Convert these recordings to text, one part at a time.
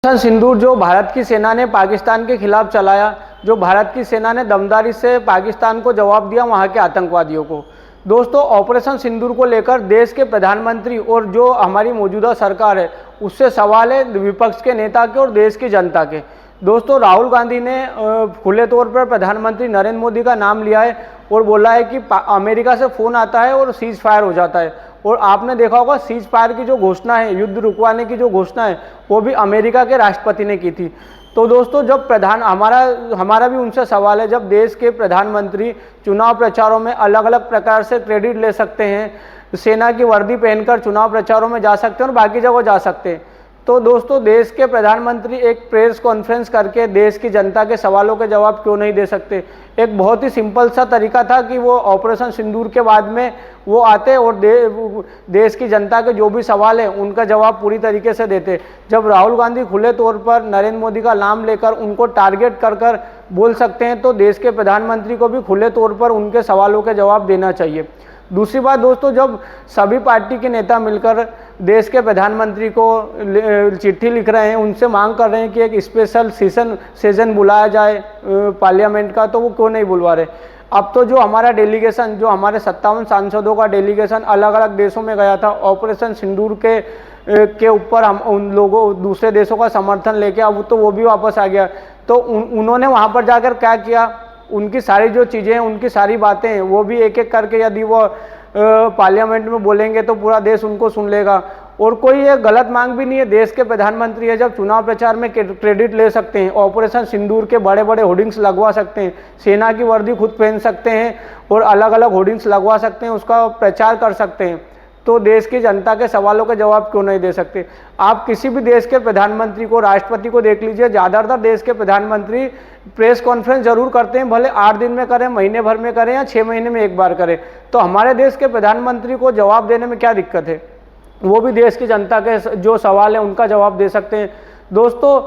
Operation सिंदूर जो भारत की सेना ने पाकिस्तान के खिलाफ चलाया, जो भारत की सेना ने दमदारी से पाकिस्तान को जवाब दिया वहां के आतंकवादियों को। दोस्तों, ऑपरेशन सिंदूर को लेकर देश के प्रधानमंत्री और जो हमारी मौजूदा सरकार है उससे सवाल है विपक्ष के नेता के और देश की जनता के। दोस्तों, राहुल गांधी ने खुले तौर पर प्रधानमंत्री नरेंद्र मोदी का नाम लिया है और बोला है कि अमेरिका से फ़ोन आता है और सीज फायर हो जाता है। और आपने देखा होगा सीज फायर की जो घोषणा है, युद्ध रुकवाने की जो घोषणा है, वो भी अमेरिका के राष्ट्रपति ने की थी। तो दोस्तों, जब हमारा भी उनसे सवाल है, जब देश के प्रधानमंत्री चुनाव प्रचारों में अलग अलग प्रकार से क्रेडिट ले सकते हैं, सेना की वर्दी पहनकर चुनाव प्रचारों में जा सकते हैं और बाकी जगह जा सकते हैं, तो दोस्तों देश के प्रधानमंत्री एक प्रेस कॉन्फ्रेंस करके देश की जनता के सवालों के जवाब क्यों नहीं दे सकते। एक बहुत ही सिंपल सा तरीका था कि वो ऑपरेशन सिंदूर के बाद में वो आते और देश की जनता के जो भी सवाल हैं उनका जवाब पूरी तरीके से देते। जब राहुल गांधी खुले तौर पर नरेंद्र मोदी का नाम लेकर उनको टारगेट कर बोल सकते हैं, तो देश के प्रधानमंत्री को भी खुले तौर पर उनके सवालों के जवाब देना चाहिए। दूसरी बात दोस्तों, जब सभी पार्टी के नेता मिलकर देश के प्रधानमंत्री को चिट्ठी लिख रहे हैं, उनसे मांग कर रहे हैं कि एक स्पेशल सेशन बुलाया जाए पार्लियामेंट का, तो वो क्यों नहीं बुलवा रहे। अब तो जो हमारा डेलीगेशन, जो हमारे 57 सांसदों का डेलीगेशन अलग अलग देशों में गया था ऑपरेशन सिंदूर के ऊपर, हम उन लोगों दूसरे देशों का समर्थन लेके, अब तो वो भी वापस आ गया। तो उन्होंने वहाँ पर जाकर क्या किया, उनकी सारी जो चीज़ें हैं, उनकी सारी बातें हैं, वो भी एक एक करके यदि वो पार्लियामेंट में बोलेंगे तो पूरा देश उनको सुन लेगा। और कोई ये गलत मांग भी नहीं है, देश के प्रधानमंत्री है, जब चुनाव प्रचार में क्रेडिट ले सकते हैं, ऑपरेशन सिंदूर के बड़े बड़े होर्डिंग्स लगवा सकते हैं, सेना की वर्दी खुद पहन सकते हैं और अलग अलग होर्डिंग्स लगवा सकते हैं, उसका प्रचार कर सकते हैं, तो देश की जनता के सवालों के जवाब क्यों नहीं दे सकते। आप किसी भी देश के प्रधानमंत्री को, राष्ट्रपति को देख लीजिए, ज़्यादातर देश के प्रधानमंत्री प्रेस कॉन्फ्रेंस जरूर करते हैं, भले 8 दिन में करें, महीने भर में करें या 6 महीने में एक बार करें। तो हमारे देश के प्रधानमंत्री को जवाब देने में क्या दिक्कत है, वो भी देश की जनता के जो सवाल है उनका जवाब दे सकते हैं। दोस्तों,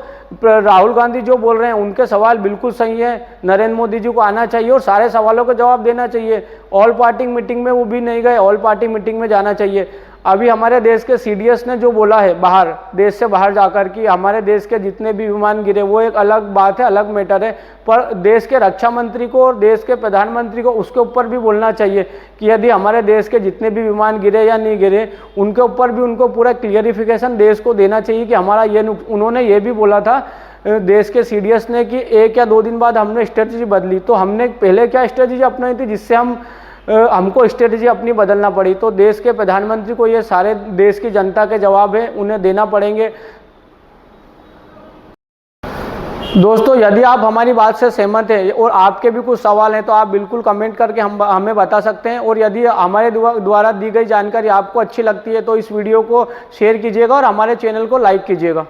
राहुल गांधी जो बोल रहे हैं उनके सवाल बिल्कुल सही है, नरेंद्र मोदी जी को आना चाहिए और सारे सवालों का जवाब देना चाहिए। ऑल पार्टी मीटिंग में वो भी नहीं गए, ऑल पार्टी मीटिंग में जाना चाहिए। अभी हमारे देश के सीडीएस ने जो बोला है बाहर, देश से बाहर जाकर कि हमारे देश के जितने भी विमान गिरे, वो एक अलग बात है, अलग मैटर है, पर देश के रक्षा मंत्री को और देश के प्रधानमंत्री को उसके ऊपर भी बोलना चाहिए कि यदि हमारे देश के जितने भी विमान गिरे या नहीं गिरे, उनके ऊपर भी उनको पूरा क्लियरिफिकेशन देश को देना चाहिए कि हमारा ये। उन्होंने ये भी बोला था देश के सीडीएस ने कि 1 या 2 दिन बाद हमने स्ट्रेटजी बदली, तो हमने पहले क्या स्ट्रेटजी अपनाई थी जिससे हमको स्ट्रेटजी अपनी बदलना पड़ी। तो देश के प्रधानमंत्री को ये सारे देश की जनता के जवाब हैं, उन्हें देना पड़ेंगे। दोस्तों, यदि आप हमारी बात से सहमत हैं और आपके भी कुछ सवाल हैं तो आप बिल्कुल कमेंट करके हमें बता सकते हैं। और यदि हमारे द्वारा दी गई जानकारी आपको अच्छी लगती है तो इस वीडियो को शेयर कीजिएगा और हमारे चैनल को लाइक कीजिएगा।